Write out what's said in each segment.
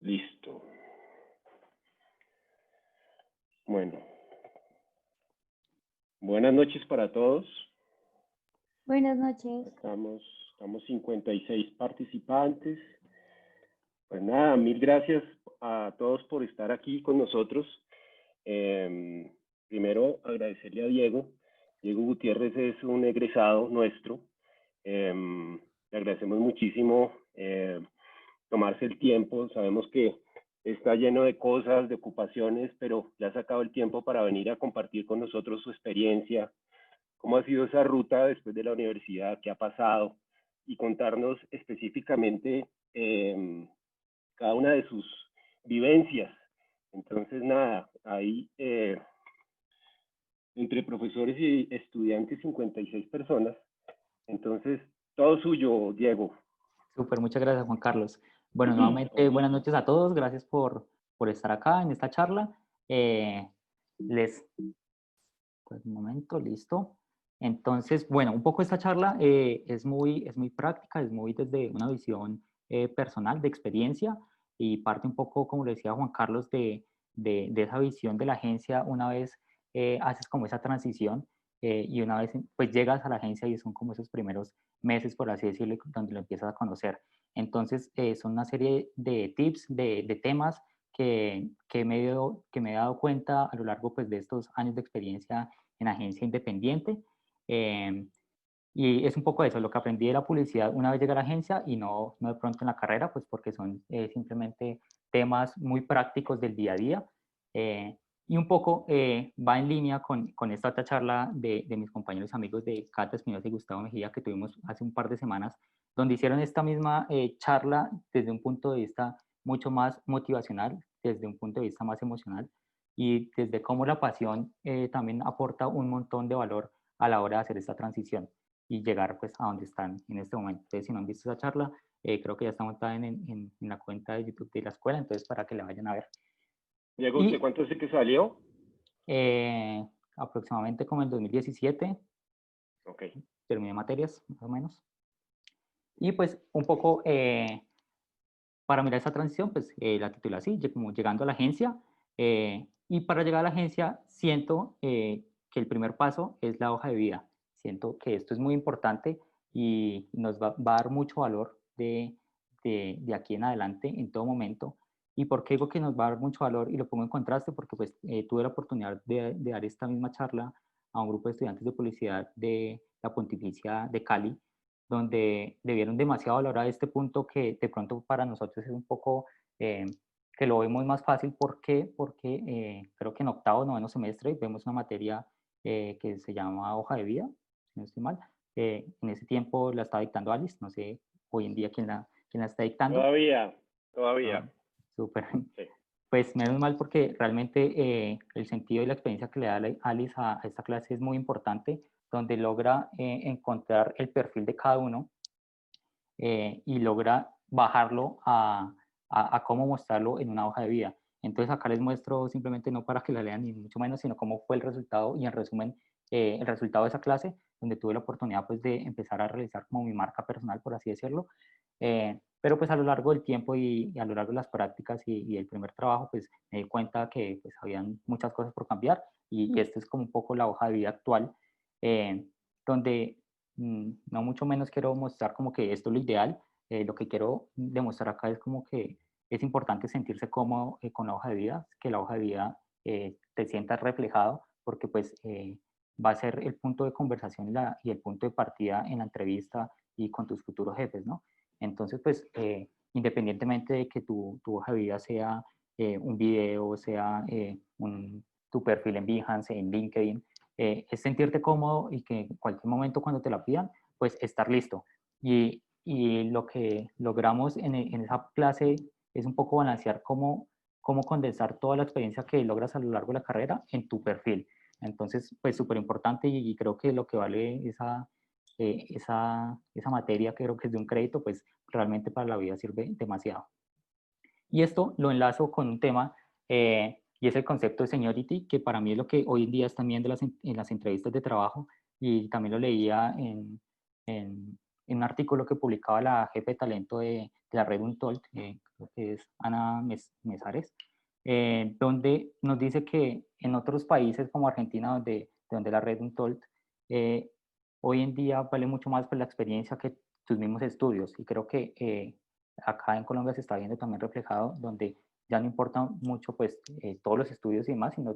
Listo. Bueno, buenas noches para todos. Buenas noches. Estamos 56 participantes. Pues nada, mil gracias a todos por estar aquí con nosotros. Primero, agradecerle a Diego. Diego Gutiérrez es un egresado nuestro. Le agradecemos muchísimo tomarse el tiempo. Sabemos que está lleno de cosas, de ocupaciones, pero le ha sacado el tiempo para venir a compartir con nosotros su experiencia, cómo ha sido esa ruta después de la universidad, qué ha pasado, y contarnos específicamente cada una de sus vivencias. Entonces, nada, ahí entre profesores y estudiantes, 56 personas. Entonces, todo suyo, Diego. Súper, muchas gracias, Juan Carlos. Bueno, nuevamente, buenas noches a todos. Gracias por estar acá en esta charla. Pues, un momento, listo. Entonces, bueno, un poco esta charla es muy práctica, es muy desde una visión personal, de experiencia, y parte un poco, como le decía Juan Carlos, de esa visión de la agencia una vez haces como esa transición y una vez pues llegas a la agencia y son como esos primeros meses, por así decirlo, donde lo empiezas a conocer. Entonces, son una serie de tips, de temas que me he dado cuenta a lo largo pues, de estos años de experiencia en agencia independiente. Y es un poco eso, lo que aprendí de la publicidad una vez llegué a la agencia y no de pronto en la carrera, pues porque son simplemente temas muy prácticos del día a día. Y un poco va en línea con esta otra charla de mis compañeros y amigos de Cata Espinosa y Gustavo Mejía que tuvimos hace un par de semanas, donde hicieron esta misma charla desde un punto de vista mucho más motivacional, desde un punto de vista más emocional y desde cómo la pasión también aporta un montón de valor a la hora de hacer esta transición y llegar pues a donde están en este momento. Entonces, si no han visto esa charla, creo que ya está montada en la cuenta de YouTube de la escuela, entonces para que la vayan a ver. Diego, ¿usted cuánto hace que salió? Aproximadamente como en 2017. Ok. Terminé materias, más o menos. Y pues un poco para mirar esa transición, pues la titulé así, como llegando a la agencia. Y para llegar a la agencia, siento que el primer paso es la hoja de vida. Siento que esto es muy importante y nos va a dar mucho valor de aquí en adelante, en todo momento. ¿Y por qué digo que nos va a dar mucho valor? Y lo pongo en contraste porque pues, tuve la oportunidad de dar esta misma charla a un grupo de estudiantes de publicidad de la Pontificia de Cali, donde le dieron demasiado valor a este punto que de pronto para nosotros es un poco, que lo vemos más fácil. ¿Por qué? Porque creo que en octavo, noveno semestre vemos una materia que se llama hoja de vida, si no estoy mal. En ese tiempo la estaba dictando Alice, no sé hoy en día quién la está dictando. Todavía. Súper. Sí. Pues menos mal porque realmente el sentido y la experiencia que le da Alice a esta clase es muy importante, donde logra encontrar el perfil de cada uno y logra bajarlo a cómo mostrarlo en una hoja de vida. Entonces acá les muestro simplemente no para que la lean ni mucho menos, sino cómo fue el resultado y en resumen el resultado de esa clase, donde tuve la oportunidad pues de empezar a realizar como mi marca personal, por así decirlo. Pero pues a lo largo del tiempo y a lo largo de las prácticas y el primer trabajo, pues me di cuenta que pues habían muchas cosas por cambiar y esta es como un poco la hoja de vida actual, donde no mucho menos quiero mostrar como que esto es lo ideal. Lo que quiero demostrar acá es como que es importante sentirse cómodo con la hoja de vida, que la hoja de vida te sientas reflejado, porque pues va a ser el punto de conversación y el punto de partida en la entrevista y con tus futuros jefes, ¿no? Entonces, pues, independientemente de que tu hoja de vida sea un video, sea tu perfil en Behance, en LinkedIn, es sentirte cómodo y que en cualquier momento cuando te la pidan, pues estar listo. Y lo que logramos en esa clase es un poco balancear cómo condensar toda la experiencia que logras a lo largo de la carrera en tu perfil. Entonces, pues súper importante y creo que lo que vale esa materia, que creo que es de un crédito, pues realmente para la vida sirve demasiado. Y esto lo enlazo con un tema y es el concepto de seniority, que para mí es lo que hoy en día están viendo en las entrevistas de trabajo y también lo leía en en un artículo que publicaba la jefe de talento de la red Untold, creo que es Ana Mesares, donde nos dice que en otros países como Argentina, donde la red Untold, hoy en día vale mucho más por la experiencia que tus mismos estudios. Y creo que acá en Colombia se está viendo también reflejado, donde ya no importa mucho pues todos los estudios y demás, sino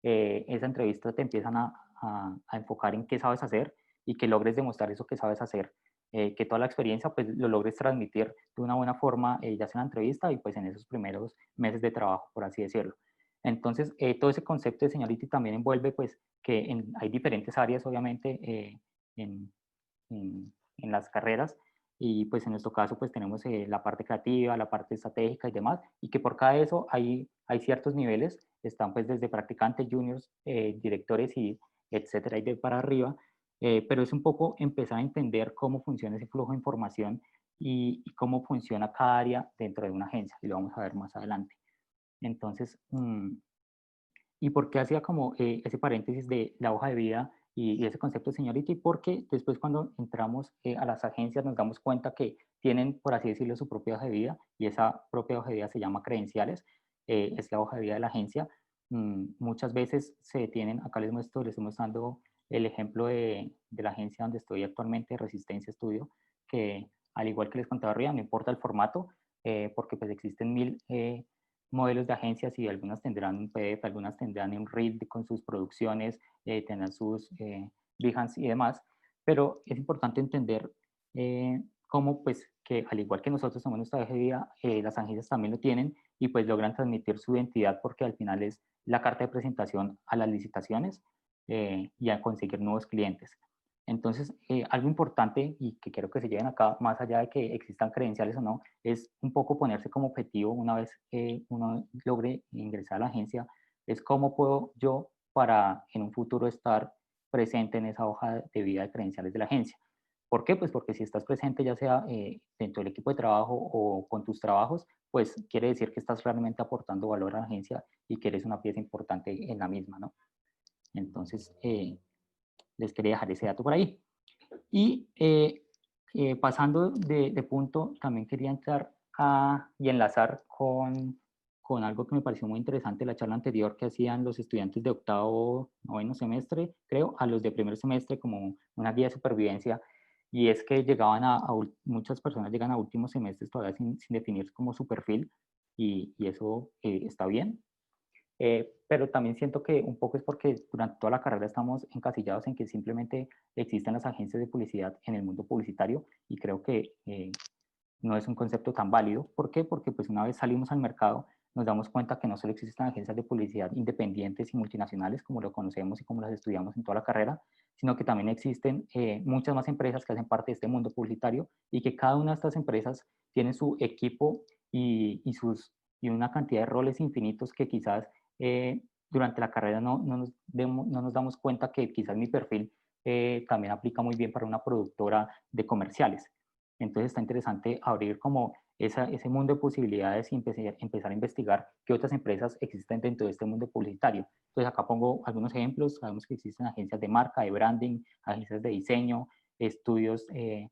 esa entrevista te empiezan a enfocar en qué sabes hacer y que logres demostrar eso que sabes hacer, que toda la experiencia pues lo logres transmitir de una buena forma, ya sea en la entrevista y pues en esos primeros meses de trabajo, por así decirlo. Entonces, todo ese concepto de seniority también envuelve pues que hay diferentes áreas obviamente en, en las carreras, y pues en nuestro caso pues tenemos la parte creativa, la parte estratégica y demás, y que por cada eso hay ciertos niveles, están pues desde practicantes, juniors, directores y etcétera, y de para arriba, pero es un poco empezar a entender cómo funciona ese flujo de información y cómo funciona cada área dentro de una agencia, y lo vamos a ver más adelante. Entonces, ¿y por qué hacía como ese paréntesis de la hoja de vida y ese concepto de seniority? Porque después cuando entramos a las agencias nos damos cuenta que tienen, por así decirlo, su propia hoja de vida, y esa propia hoja de vida se llama credenciales, es la hoja de vida de la agencia. Muchas veces se tienen, acá les estoy mostrando el ejemplo de la agencia donde estoy actualmente, Resistencia Estudio, que al igual que les contaba arriba, no importa el formato, porque pues existen 1000 modelos de agencias y algunas tendrán un PDF, algunas tendrán un Reel con sus producciones, tendrán sus Behance y demás, pero es importante entender cómo pues que al igual que nosotros somos nuestra hoja de vida, las agencias también lo tienen y pues logran transmitir su identidad, porque al final es la carta de presentación a las licitaciones y a conseguir nuevos clientes. Entonces, algo importante y que quiero que se lleven acá, más allá de que existan credenciales o no, es un poco ponerse como objetivo una vez uno logre ingresar a la agencia, es cómo puedo yo para en un futuro estar presente en esa hoja de vida de credenciales de la agencia. ¿Por qué? Pues porque si estás presente ya sea dentro del equipo de trabajo o con tus trabajos, pues quiere decir que estás realmente aportando valor a la agencia y que eres una pieza importante en la misma, ¿no? Entonces, les quería dejar ese dato por ahí. Y pasando de punto, también quería entrar y enlazar con algo que me pareció muy interesante, la charla anterior que hacían los estudiantes de octavo, noveno semestre, creo, a los de primer semestre como una guía de supervivencia, y es que llegaban muchas personas llegan a últimos semestres todavía sin definir como su perfil, y eso está bien, pero también siento que un poco es porque durante toda la carrera estamos encasillados en que simplemente existen las agencias de publicidad en el mundo publicitario, y creo que no es un concepto tan válido. ¿Por qué? Porque pues una vez salimos al mercado nos damos cuenta que no solo existen agencias de publicidad independientes y multinacionales como lo conocemos y como las estudiamos en toda la carrera, sino que también existen muchas más empresas que hacen parte de este mundo publicitario, y que cada una de estas empresas tiene su equipo y una cantidad de roles infinitos que quizás durante la carrera no nos damos cuenta que quizás mi perfil también aplica muy bien para una productora de comerciales. Entonces está interesante abrir como ese mundo de posibilidades y empezar a investigar qué otras empresas existen dentro de este mundo publicitario. Entonces acá pongo algunos ejemplos. Sabemos que existen agencias de marca, de branding, agencias de diseño, estudios de,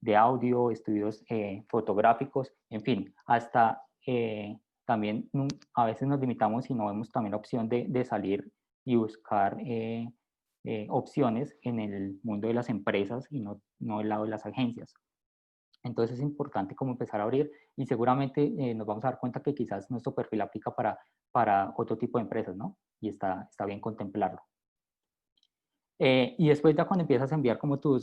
de audio, estudios fotográficos, en fin, hasta también a veces nos limitamos y no vemos también la opción de salir y buscar opciones en el mundo de las empresas y no el lado de las agencias. Entonces es importante como empezar a abrir, y seguramente nos vamos a dar cuenta que quizás nuestro perfil aplica para otro tipo de empresas, ¿no? Y está bien contemplarlo. Y después ya cuando empiezas a enviar como tu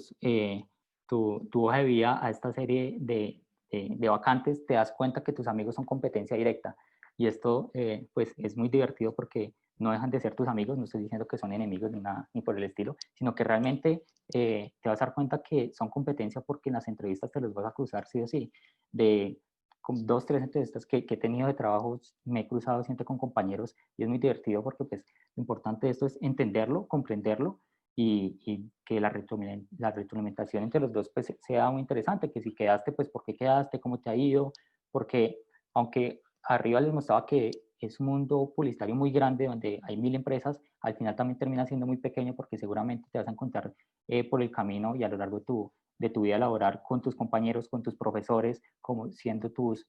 hoja de vida a esta serie de vacantes, te das cuenta que tus amigos son competencia directa. Y esto pues es muy divertido porque no dejan de ser tus amigos, no estoy diciendo que son enemigos ni por el estilo, sino que realmente te vas a dar cuenta que son competencia porque en las entrevistas te los vas a cruzar sí o sí. De 2, 3 entrevistas que he tenido de trabajo, me he cruzado siempre con compañeros, y es muy divertido porque pues lo importante de esto es entenderlo, comprenderlo, y que la retroalimentación entre los dos pues, sea muy interesante, que si quedaste, pues por qué quedaste, cómo te ha ido, porque aunque arriba les mostraba que es un mundo publicitario muy grande donde hay 1000 empresas, al final también termina siendo muy pequeño porque seguramente te vas a encontrar por el camino y a lo largo de tu vida laboral con tus compañeros, con tus profesores, como siendo tus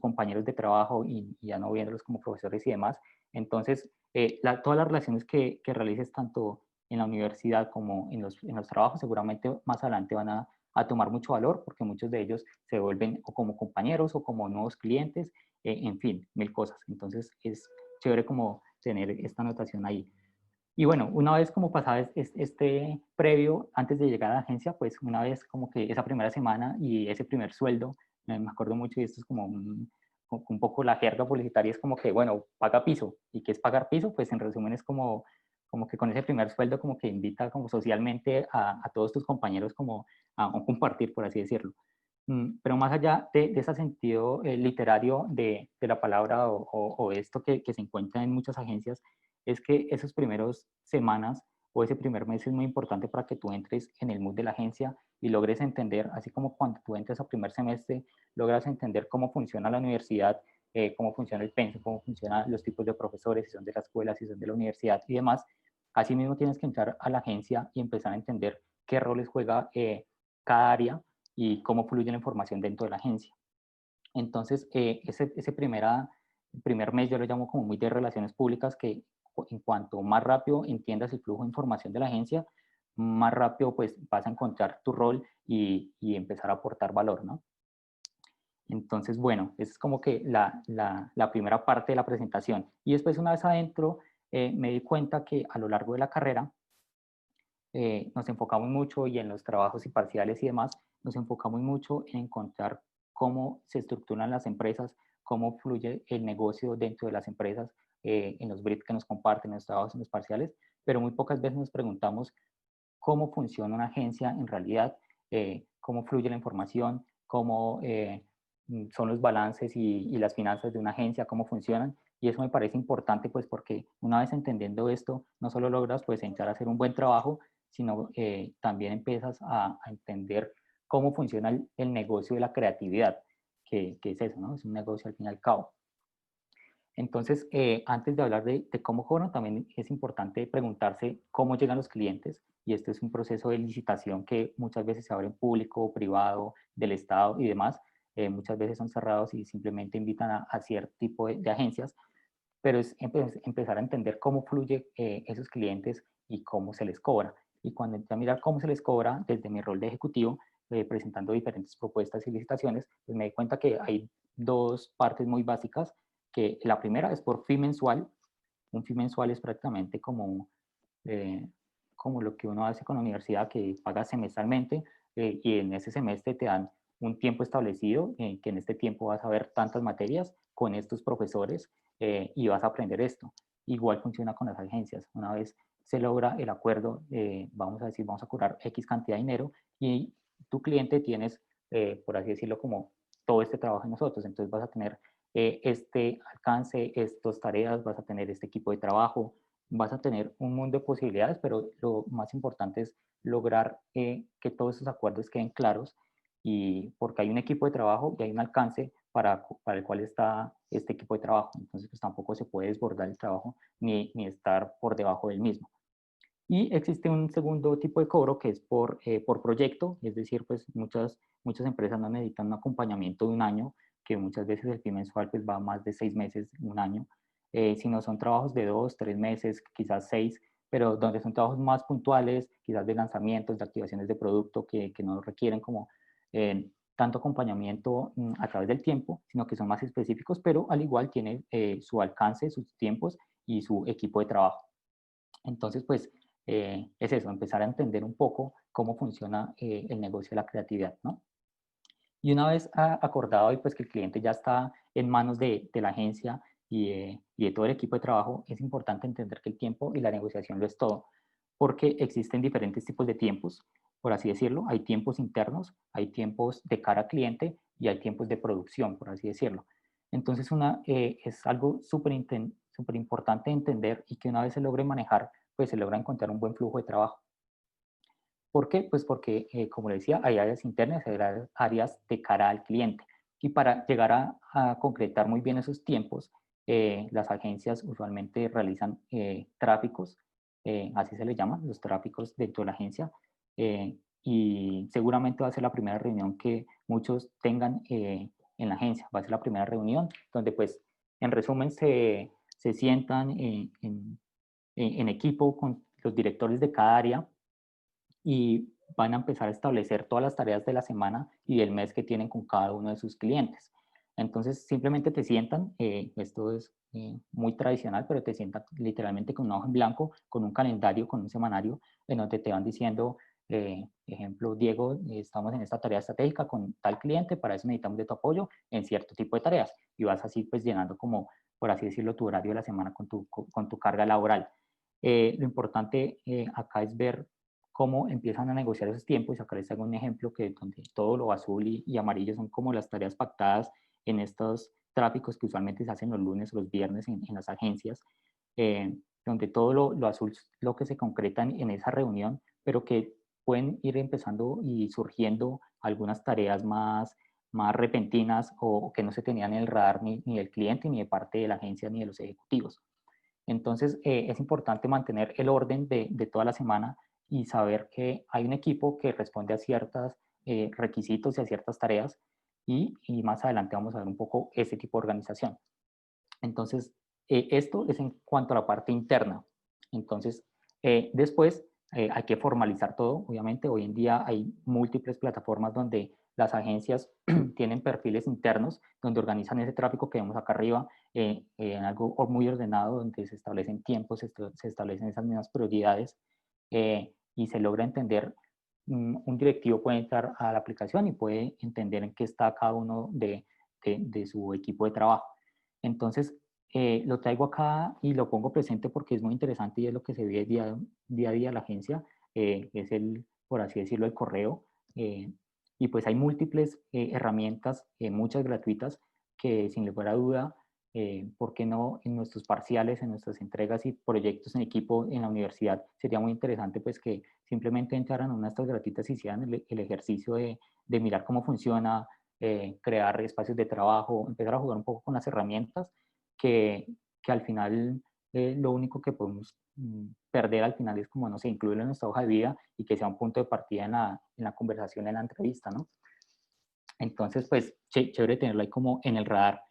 compañeros de trabajo y ya no viéndolos como profesores y demás. Entonces, todas las relaciones que realices tanto en la universidad como en los trabajos seguramente más adelante van a tomar mucho valor porque muchos de ellos se vuelven o como compañeros o como nuevos clientes, en fin, mil cosas. Entonces, es chévere como tener esta anotación ahí. Y bueno, una vez como pasaba este previo, antes de llegar a la agencia, pues una vez como que esa primera semana y ese primer sueldo, me acuerdo mucho y esto es como un poco la jerga publicitaria, es como que, bueno, paga piso. ¿Y qué es pagar piso? Pues en resumen es como que con ese primer sueldo como que invita como socialmente a todos tus compañeros como a compartir, por así decirlo. Pero más allá de ese sentido literario de la palabra o esto que se encuentra en muchas agencias, es que esas primeras semanas o ese primer mes es muy importante para que tú entres en el mood de la agencia y logres entender, así como cuando tú entras a primer semestre, logras entender cómo funciona la universidad, cómo funciona el pensum, cómo funcionan los tipos de profesores, si son de la escuela, si son de la universidad y demás. Asimismo, tienes que entrar a la agencia y empezar a entender qué roles juega cada área y cómo fluye la información dentro de la agencia. Entonces, ese primer mes yo lo llamo como muy de relaciones públicas, que en cuanto más rápido entiendas el flujo de información de la agencia, más rápido pues vas a encontrar tu rol y empezar a aportar valor, ¿no? Entonces, bueno, esa es como que la primera parte de la presentación. Y después, una vez adentro, me di cuenta que a lo largo de la carrera nos enfocamos mucho y en los trabajos y parciales y demás, nos enfocamos mucho en encontrar cómo se estructuran las empresas, cómo fluye el negocio dentro de las empresas, en los briefs que nos comparten, en los trabajos, en los parciales, pero muy pocas veces nos preguntamos cómo funciona una agencia en realidad, cómo fluye la información, cómo son los balances y las finanzas de una agencia, cómo funcionan. Y eso me parece importante, pues porque una vez entendiendo esto, no solo logras pues entrar a hacer un buen trabajo, sino también empiezas a entender cómo funciona el negocio de la creatividad, que es eso, ¿no? Es un negocio al fin y al cabo. Entonces, antes de hablar de cómo cobran, también es importante preguntarse cómo llegan los clientes, y este es un proceso de licitación que muchas veces se abre en público, privado, del Estado y demás. Muchas veces son cerrados y simplemente invitan a cierto tipo de agencias, pero es empezar a entender cómo fluye esos clientes y cómo se les cobra. Y cuando entré a mirar cómo se les cobra desde mi rol de ejecutivo, presentando diferentes propuestas y licitaciones, pues me di cuenta que hay dos partes muy básicas, que la primera es por fee mensual. Un fee mensual es prácticamente eh, como lo que uno hace con la universidad, que paga semestralmente y en ese semestre te dan un tiempo establecido, que en este tiempo vas a ver tantas materias con estos profesores y vas a aprender esto. Igual funciona con las agencias. Una vez se logra el acuerdo, vamos a decir, vamos a cobrar X cantidad de dinero y tu cliente tienes, por así decirlo, como todo este trabajo en nosotros. Entonces vas a tener este alcance, estas tareas, vas a tener este equipo de trabajo, vas a tener un mundo de posibilidades, pero lo más importante es lograr que todos esos acuerdos queden claros y porque hay un equipo de trabajo y hay un alcance para el cual está este equipo de trabajo. Entonces, pues tampoco se puede desbordar el trabajo ni estar por debajo del mismo. Y existe un segundo tipo de cobro que es por proyecto, es decir, pues muchas empresas no necesitan un acompañamiento de un año, que muchas veces el fee mensual pues va más de 6 meses, un año, sino son trabajos de 2, 3 meses, quizás 6, pero donde son trabajos más puntuales, quizás de lanzamientos, de activaciones de producto que no requieren como tanto acompañamiento a través del tiempo, sino que son más específicos, pero al igual tiene su alcance, sus tiempos y su equipo de trabajo. Entonces, pues es eso, empezar a entender un poco cómo funciona el negocio de la creatividad, ¿no? Y una vez acordado y pues que el cliente ya está en manos de la agencia y de todo el equipo de trabajo, es importante entender que el tiempo y la negociación lo es todo, porque existen diferentes tipos de tiempos, por así decirlo. Hay tiempos internos, hay tiempos de cara al cliente y hay tiempos de producción, por así decirlo. Entonces, es algo súper importante entender y que una vez se logre manejar, pues se logra encontrar un buen flujo de trabajo. ¿Por qué? Pues porque, como le decía, hay áreas internas, hay áreas de cara al cliente. Y para llegar a concretar muy bien esos tiempos, las agencias usualmente realizan tráficos, así se les llama, los tráficos dentro de la agencia, y seguramente va a ser la primera reunión que muchos tengan en la agencia. Va a ser la primera reunión donde, pues, en resumen, se sientan en equipo con los directores de cada área y van a empezar a establecer todas las tareas de la semana y del mes que tienen con cada uno de sus clientes. Entonces, simplemente te sientan, esto es muy tradicional, pero te sientan literalmente con una hoja en blanco, con un calendario, con un semanario, en donde te van diciendo, ejemplo, Diego, estamos en esta tarea estratégica con tal cliente, para eso necesitamos de tu apoyo en cierto tipo de tareas. Y vas así, pues, llenando como, por así decirlo, tu horario de la semana con tu carga laboral. Lo importante acá es ver cómo empiezan a negociar esos tiempos. Y acá les hago un ejemplo que donde todo lo azul y amarillo son como las tareas pactadas en estos tráficos que usualmente se hacen los lunes o los viernes en las agencias, donde todo lo azul es lo que se concreta en esa reunión, pero que pueden ir empezando y surgiendo algunas tareas más repentinas o que no se tenían en el radar ni del cliente, ni de parte de la agencia, ni de los ejecutivos. Entonces, es importante mantener el orden de toda la semana y saber que hay un equipo que responde a ciertos requisitos y a ciertas tareas y más adelante vamos a ver un poco ese tipo de organización. Entonces, esto es en cuanto a la parte interna. Entonces, después hay que formalizar todo. Obviamente, hoy en día hay múltiples plataformas donde las agencias tienen perfiles internos, donde organizan ese tráfico que vemos acá arriba en algo muy ordenado, donde se establecen tiempos, se establecen esas mismas prioridades y se logra entender. Un directivo puede entrar a la aplicación y puede entender en qué está cada uno de su equipo de trabajo. Entonces, lo traigo acá y lo pongo presente porque es muy interesante y es lo que se ve día a día en la agencia, es por así decirlo, el correo. Y pues hay múltiples herramientas, muchas gratuitas, que sin lugar a duda, ¿por qué no en nuestros parciales, en nuestras entregas y proyectos en equipo en la universidad? Sería muy interesante pues que simplemente entraran a una de estas gratuitas y hicieran el ejercicio de mirar cómo funciona, crear espacios de trabajo, empezar a jugar un poco con las herramientas que, que al final lo único que podemos perder al final es como, no sé, incluirlo en nuestra hoja de vida y que sea un punto de partida en la conversación, en la entrevista, ¿no? Entonces, pues, chévere tenerlo ahí como en el radar.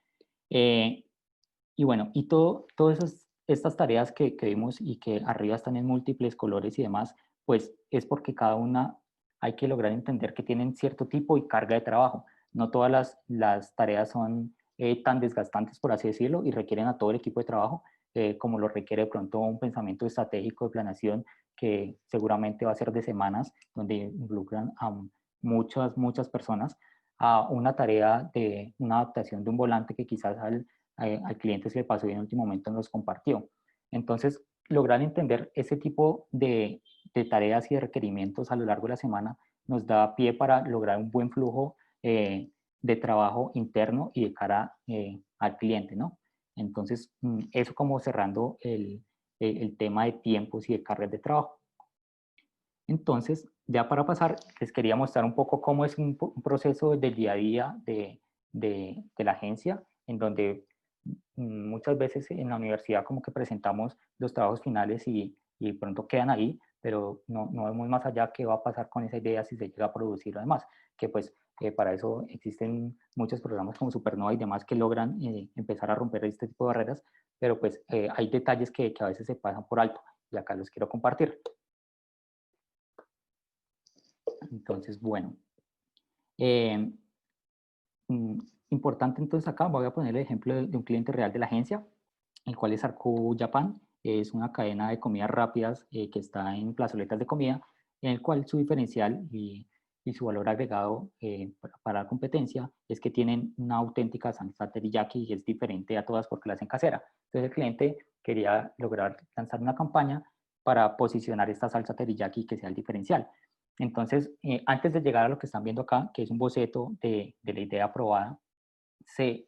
Y bueno, y todas estas tareas que vimos y que arriba están en múltiples colores y demás, pues es porque cada una hay que lograr entender que tienen cierto tipo y carga de trabajo. No todas las tareas son tan desgastantes, por así decirlo, y requieren a todo el equipo de trabajo, como lo requiere de pronto un pensamiento estratégico de planeación que seguramente va a ser de semanas, donde involucran a muchas personas, a una tarea de una adaptación de un volante que quizás al cliente se le pasó y en último momento nos compartió. Entonces, lograr entender ese tipo de tareas y de requerimientos a lo largo de la semana nos da pie para lograr un buen flujo de trabajo interno y de cara al cliente, ¿no? Entonces, eso como cerrando el tema de tiempos y de cargas de trabajo. Entonces, ya para pasar, les quería mostrar un poco cómo es un proceso del día a día de la agencia, en donde muchas veces en la universidad como que presentamos los trabajos finales y pronto quedan ahí, pero no vemos más allá qué va a pasar con esa idea si se llega a producir además, que pues para eso existen muchos programas como Supernova y demás que logran empezar a romper este tipo de barreras, pero pues hay detalles que a veces se pasan por alto y acá los quiero compartir. Entonces, bueno, eh, importante entonces acá, voy a poner el ejemplo de un cliente real de la agencia, el cual es Arco Japan, es una cadena de comidas rápidas que está en plazoletas de comida, en el cual su diferencial y su valor agregado para la competencia es que tienen una auténtica salsa teriyaki y es diferente a todas porque la hacen casera. Entonces el cliente quería lograr lanzar una campaña para posicionar esta salsa teriyaki y que sea el diferencial. Entonces, antes de llegar a lo que están viendo acá, que es un boceto de la idea aprobada, se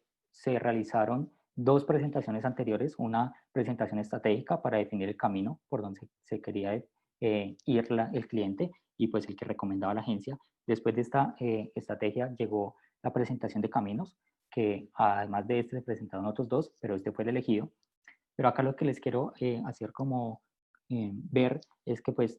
realizaron dos presentaciones anteriores, una presentación estratégica para definir el camino por donde se quería ir el cliente y pues el que recomendaba la agencia. Después de esta estrategia llegó la presentación de caminos, que además de este se presentaron otros dos, pero este fue el elegido. Pero acá lo que les quiero hacer como ver es que pues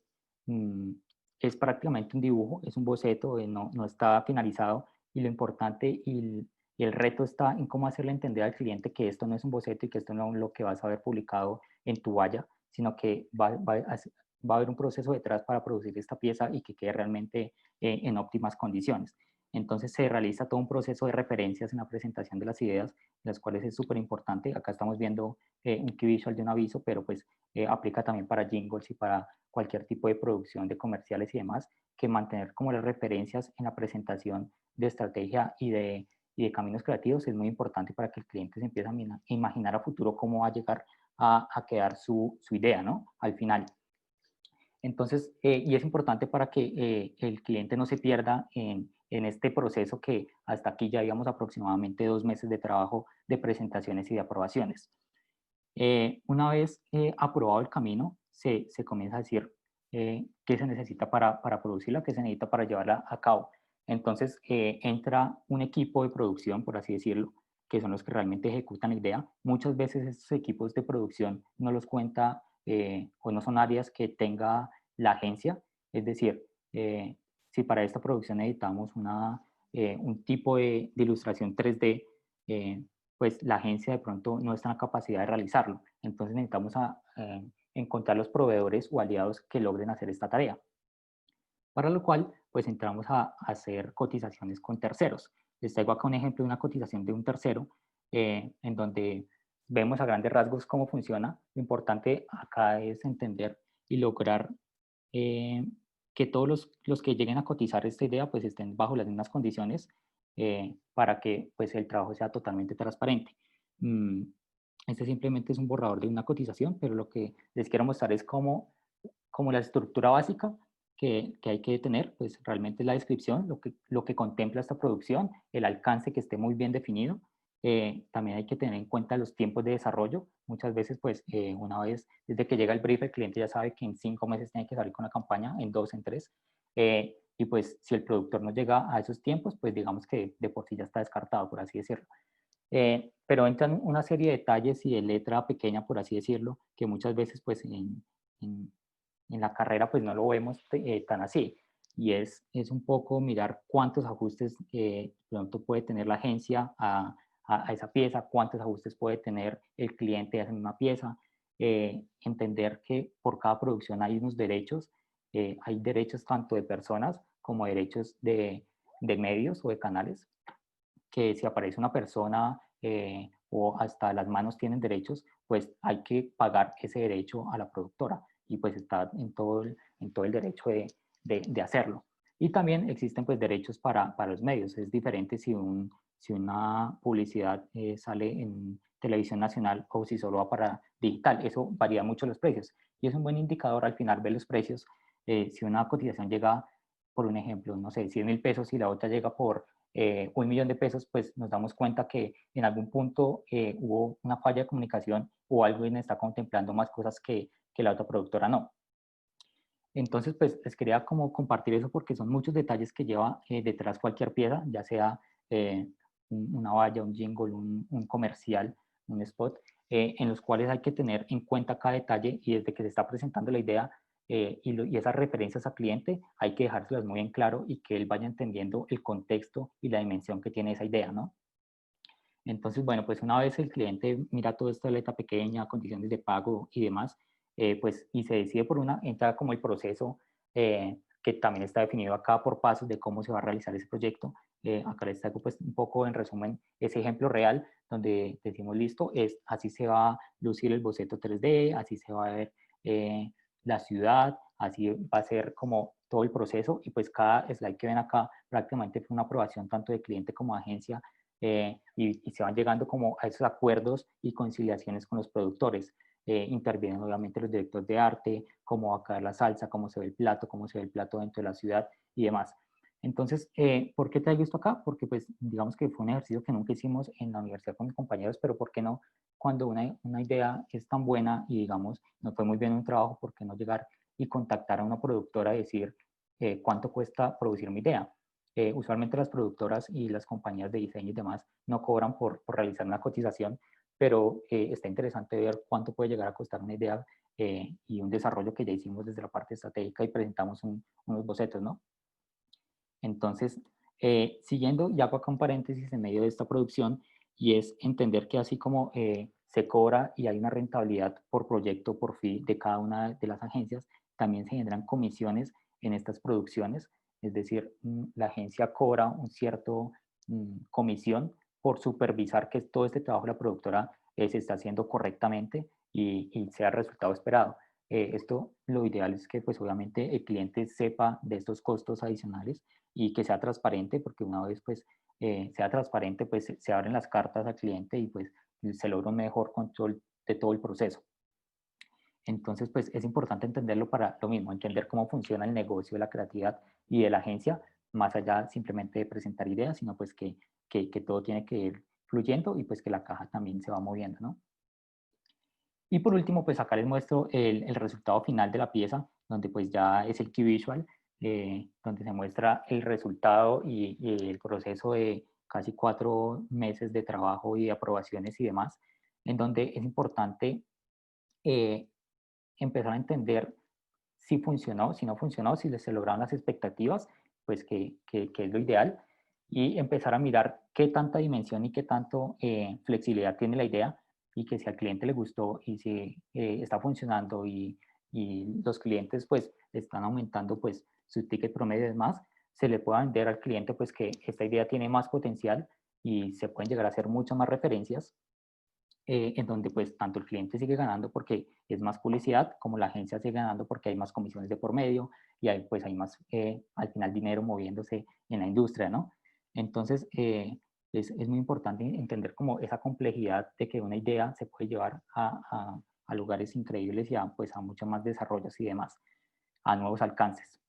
es prácticamente un dibujo, es un boceto, no está finalizado, y lo importante y el reto está en cómo hacerle entender al cliente que esto no es un boceto y que esto no es lo que vas a ver publicado en tu valla, sino que va a haber un proceso detrás para producir esta pieza y que quede realmente en óptimas condiciones. Entonces se realiza todo un proceso de referencias en la presentación de las ideas, las cuales es súper importante. Acá estamos viendo un key visual de un aviso, pero pues aplica también para jingles y para cualquier tipo de producción de comerciales y demás, que mantener como las referencias en la presentación de estrategia y de caminos creativos es muy importante para que el cliente se empiece a imaginar a futuro cómo va a llegar a quedar su idea, ¿no? Al final. Entonces, y es importante para que el cliente no se pierda en este proceso que hasta aquí ya llevamos aproximadamente 2 meses de trabajo de presentaciones y de aprobaciones. Una vez aprobado el camino, se comienza a decir qué se necesita para producirla, qué se necesita para llevarla a cabo. Entonces, entra un equipo de producción, por así decirlo, que son los que realmente ejecutan la idea. Muchas veces estos equipos de producción no los cuenta o no son áreas que tenga la agencia. Es decir, si para esta producción necesitamos un tipo de ilustración 3D, pues la agencia de pronto no está en la capacidad de realizarlo. Entonces necesitamos encontrar los proveedores o aliados que logren hacer esta tarea. Para lo cual, pues entramos a hacer cotizaciones con terceros. Les traigo acá un ejemplo de una cotización de un tercero, en donde vemos a grandes rasgos cómo funciona. Lo importante acá es entender y lograr que todos los que lleguen a cotizar esta idea pues estén bajo las mismas condiciones para que pues el trabajo sea totalmente transparente. Este simplemente es un borrador de una cotización, pero lo que les quiero mostrar es cómo la estructura básica que hay que tener, pues realmente es la descripción, lo que contempla esta producción, el alcance que esté muy bien definido. También hay que tener en cuenta los tiempos de desarrollo. Muchas veces, pues, una vez desde que llega el brief, el cliente ya sabe que en 5 meses tiene que salir con la campaña, en 2, en 3. Y pues, si el productor no llega a esos tiempos, pues digamos que de por sí ya está descartado, por así decirlo. Pero entran una serie de detalles y de letra pequeña, por así decirlo, que muchas veces, pues, en en la carrera pues no lo vemos tan así. Y es un poco mirar cuántos ajustes pronto puede tener la agencia a esa pieza, cuántos ajustes puede tener el cliente a esa misma pieza. Entender que por cada producción hay unos derechos, hay derechos tanto de personas como derechos de medios o de canales, que si aparece una persona o hasta las manos tienen derechos, pues hay que pagar ese derecho a la productora y pues está en todo el derecho de hacerlo. Y también existen pues derechos para los medios. Es diferente si una publicidad sale en televisión nacional o si solo va para digital. Eso varía mucho los precios. Y es un buen indicador al final ver los precios. Si una cotización llega, por un ejemplo, no sé, 100.000 pesos y la otra llega por 1.000.000 de pesos, pues nos damos cuenta que en algún punto hubo una falla de comunicación o alguien está contemplando más cosas que la otra productora no. Entonces, pues les quería como compartir eso porque son muchos detalles que lleva detrás cualquier pieza, ya sea una valla, un jingle, un comercial, un spot, en los cuales hay que tener en cuenta cada detalle y desde que se está presentando la idea y esas referencias al cliente hay que dejárselas muy en claro y que él vaya entendiendo el contexto y la dimensión que tiene esa idea, ¿no? Entonces, bueno, pues una vez el cliente mira toda esta letra pequeña, condiciones de pago y demás, pues y se decide por una, entra como el proceso que también está definido acá por pasos de cómo se va a realizar ese proyecto. Acá les traigo pues un poco en resumen ese ejemplo real donde decimos listo, así se va a lucir el boceto 3D, así se va a ver la ciudad, así va a ser como todo el proceso y pues cada slide que ven acá prácticamente fue una aprobación tanto de cliente como de agencia y se van llegando como a esos acuerdos y conciliaciones con los productores. Intervienen obviamente los directores de arte, cómo va a caer la salsa, cómo se ve el plato, cómo se ve el plato dentro de la ciudad y demás. Entonces, ¿por qué traigo esto acá? Porque pues digamos que fue un ejercicio que nunca hicimos en la universidad con mis compañeros, pero ¿por qué no? Cuando una idea es tan buena y digamos, nos fue muy bien un trabajo, ¿por qué no llegar y contactar a una productora y decir cuánto cuesta producir mi idea? Usualmente las productoras y las compañías de diseño y demás no cobran por realizar una cotización, pero está interesante ver cuánto puede llegar a costar una idea y un desarrollo que ya hicimos desde la parte estratégica y presentamos unos bocetos, ¿no? Entonces, siguiendo, y hago acá un paréntesis en medio de esta producción, y es entender que así como se cobra y hay una rentabilidad por proyecto, por fee de cada una de las agencias, también se generan comisiones en estas producciones, es decir, la agencia cobra un cierto comisión por supervisar que todo este trabajo de la productora se está haciendo correctamente y sea el resultado esperado. Esto lo ideal es que pues obviamente el cliente sepa de estos costos adicionales y que sea transparente, porque una vez pues sea transparente, pues se abren las cartas al cliente y pues se logra un mejor control de todo el proceso. Entonces, pues es importante entenderlo para lo mismo, entender cómo funciona el negocio de la creatividad y de la agencia, más allá simplemente de presentar ideas, sino pues que todo tiene que ir fluyendo y pues que la caja también se va moviendo, ¿no? Y por último, pues acá les muestro el resultado final de la pieza, donde pues ya es el key visual, donde se muestra el resultado y el proceso de casi 4 meses de trabajo y de aprobaciones y demás, en donde es importante eh, empezar a entender si funcionó, si no funcionó, si se lograron las expectativas, pues que es lo ideal, y empezar a mirar qué tanta dimensión y qué tanto flexibilidad tiene la idea, y que si al cliente le gustó y si está funcionando y los clientes pues están aumentando pues su ticket promedio es más, se le pueda vender al cliente pues que esta idea tiene más potencial y se pueden llegar a hacer muchas más referencias en donde pues tanto el cliente sigue ganando porque es más publicidad, como la agencia sigue ganando porque hay más comisiones de por medio y hay, pues hay más al final dinero moviéndose en la industria, ¿no? Entonces es muy importante entender como esa complejidad de que una idea se puede llevar a lugares increíbles y a, pues, a muchos más desarrollos y demás, a nuevos alcances.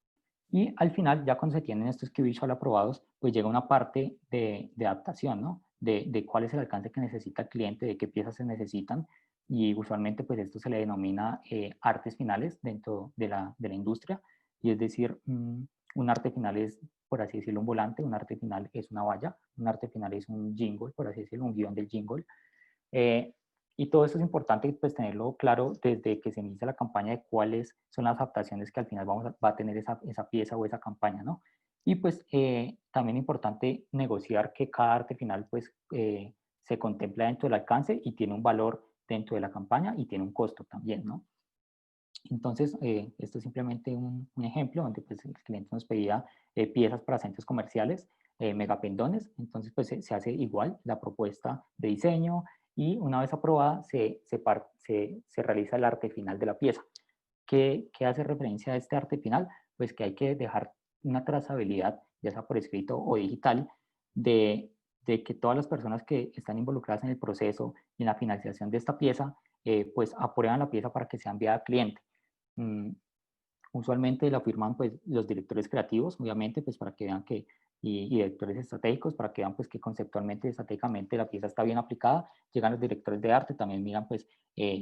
Y al final, ya cuando se tienen estos key visual aprobados, pues llega una parte de adaptación, ¿no? De cuál es el alcance que necesita el cliente, de qué piezas se necesitan. Y usualmente, pues esto se le denomina artes finales dentro de la industria. Y es decir, un arte final es, por así decirlo, un volante, un arte final es una valla, un arte final es un jingle, por así decirlo, un guión del jingle. Eh, y todo esto es importante pues tenerlo claro desde que se inicia la campaña de cuáles son las adaptaciones que al final va a tener esa pieza o esa campaña, ¿no? Y pues también importante negociar que cada arte final pues se contempla dentro del alcance y tiene un valor dentro de la campaña y tiene un costo también, ¿no? Entonces, esto es simplemente un ejemplo donde pues, el cliente nos pedía piezas para centros comerciales, megapendones. Entonces, pues se hace igual la propuesta de diseño y una vez aprobada se realiza el arte final de la pieza. ¿Qué hace referencia a este arte final? Pues que hay que dejar una trazabilidad, ya sea por escrito o digital, de que todas las personas que están involucradas en el proceso y en la finalización de esta pieza, pues aprueban la pieza para que sea enviada al cliente. Mm, Usualmente la firman pues los directores creativos, obviamente, pues para que vean que, y directores estratégicos, para que vean pues que conceptualmente y estratégicamente la pieza está bien aplicada. Llegan los directores de arte, también miran pues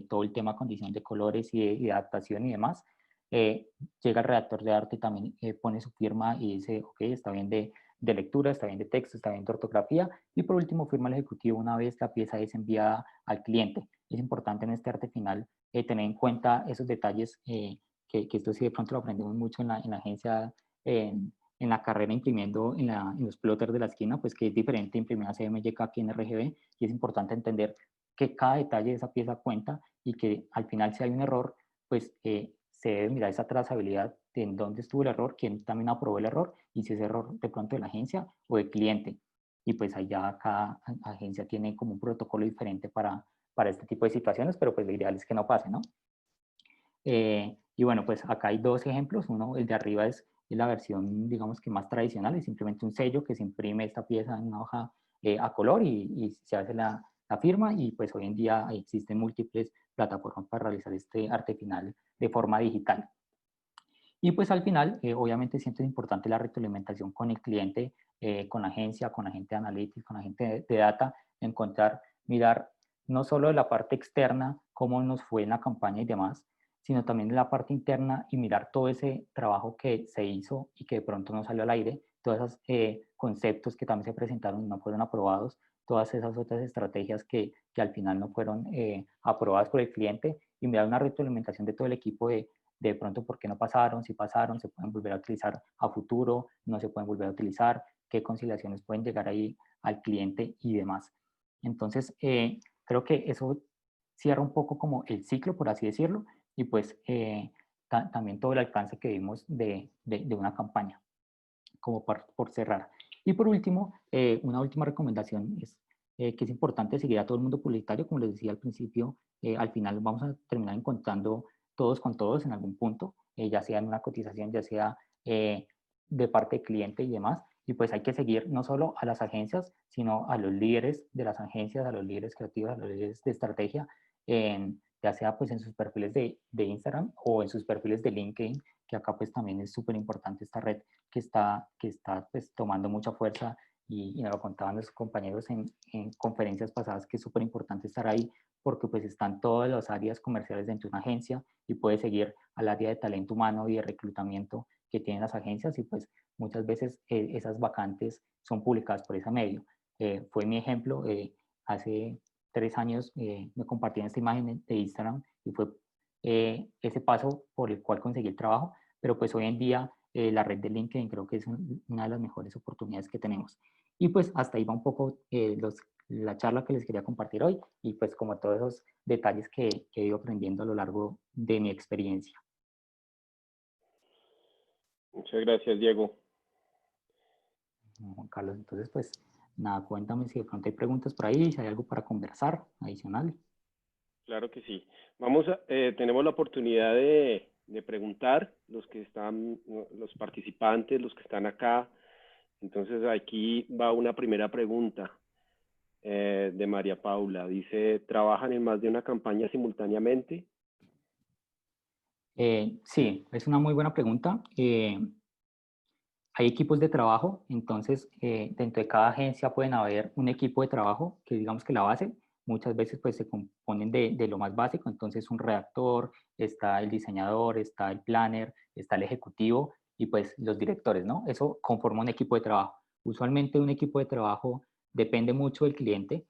todo el tema de condición de colores y de adaptación y demás. Llega el redactor de arte y también pone su firma y dice, ok, está bien de lectura, está bien de texto, está bien de ortografía. Y por último firma el ejecutivo una vez la pieza es enviada al cliente. Es importante en este arte final tener en cuenta esos detalles que esto sí de pronto lo aprendemos mucho en la agencia, en la carrera imprimiendo en los plotters de la esquina, pues que es diferente imprimir a CMYK aquí en RGB y es importante entender que cada detalle de esa pieza cuenta y que al final si hay un error, pues se debe mirar esa trazabilidad de en dónde estuvo el error, quién también aprobó el error y si es error de pronto de la agencia o del cliente. Y pues allá cada agencia tiene como un protocolo diferente para este tipo de situaciones, pero pues lo ideal es que no pase, ¿no? Y bueno, pues acá hay dos ejemplos. Uno, el de arriba es la versión, digamos que más tradicional, es simplemente un sello que se imprime esta pieza en una hoja a color y se hace la firma y pues hoy en día existen múltiples plataformas para realizar este arte final de forma digital. Y pues al final, obviamente siempre es importante la retroalimentación con el cliente, con la agencia, con la gente de analytics, con la gente de data, encontrar, mirar no solo de la parte externa, cómo nos fue en la campaña y demás, sino también de la parte interna y mirar todo ese trabajo que se hizo y que de pronto no salió al aire, todos esos conceptos que también se presentaron y no fueron aprobados, todas esas otras estrategias que al final no fueron aprobadas por el cliente y me da una retroalimentación de todo el equipo de pronto por qué no pasaron, si pasaron, se pueden volver a utilizar a futuro, no se pueden volver a utilizar, qué conciliaciones pueden llegar ahí al cliente y demás. Entonces, creo que eso cierra un poco como el ciclo, por así decirlo, y pues también todo el alcance que vimos de una campaña, como por cerrar. Y por último, una última recomendación es que es importante seguir a todo el mundo publicitario, como les decía al principio, al final vamos a terminar encontrando todos con todos en algún punto, ya sea en una cotización, ya sea de parte de cliente y demás, y pues hay que seguir no solo a las agencias, sino a los líderes de las agencias, a los líderes creativos, a los líderes de estrategia, ya sea pues en sus perfiles de Instagram o en sus perfiles de LinkedIn, que acá pues también es súper importante esta red que está pues, tomando mucha fuerza y nos lo contaban los compañeros en conferencias pasadas que es súper importante estar ahí porque pues están todas las áreas comerciales dentro de una agencia y puede seguir al área de talento humano y de reclutamiento que tienen las agencias y pues muchas veces esas vacantes son publicadas por ese medio. Fue mi ejemplo, hace 3 años me compartí esta imagen de Instagram y fue ese paso por el cual conseguí el trabajo, pero pues hoy en día la red de LinkedIn creo que es una de las mejores oportunidades que tenemos. Y pues hasta ahí va un poco la charla que les quería compartir hoy y pues como todos esos detalles que he ido aprendiendo a lo largo de mi experiencia. Muchas gracias, Diego. Juan Carlos, entonces pues nada, cuéntame si de pronto hay preguntas por ahí, si hay algo para conversar adicional. Claro que sí. Tenemos la oportunidad de preguntar los que están, los participantes, los que están acá. Entonces aquí va una primera pregunta de María Paula. Dice, ¿trabajan en más de una campaña simultáneamente? Sí, es una muy buena pregunta. Hay equipos de trabajo, entonces dentro de cada agencia pueden haber un equipo de trabajo que digamos que la base, muchas veces pues se componen de lo más básico, entonces un redactor, está el diseñador, está el planner, está el ejecutivo y pues los directores, ¿no? Eso conforma un equipo de trabajo. Usualmente un equipo de trabajo depende mucho del cliente.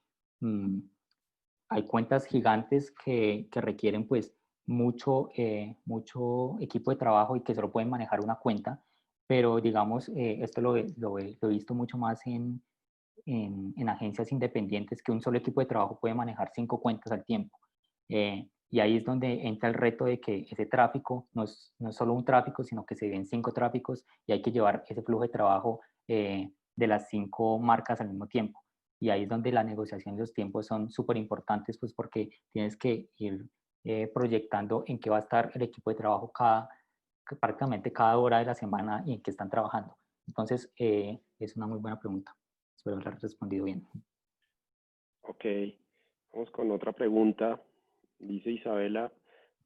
Hay cuentas gigantes que requieren pues mucho equipo de trabajo y que solo pueden manejar una cuenta, pero digamos, esto lo he visto mucho más en agencias independientes que un solo equipo de trabajo puede manejar 5 cuentas al tiempo. Y ahí es donde entra el reto de que ese tráfico no es solo un tráfico, sino que se ven 5 tráficos y hay que llevar ese flujo de trabajo de las 5 marcas al mismo tiempo. Y ahí es donde la negociación y los tiempos son súper importantes, pues porque tienes que ir proyectando en qué va a estar el equipo de trabajo prácticamente cada hora de la semana y en qué están trabajando. Entonces, es una muy buena pregunta. Espero haber respondido bien. Ok, vamos con otra pregunta. Dice Isabela,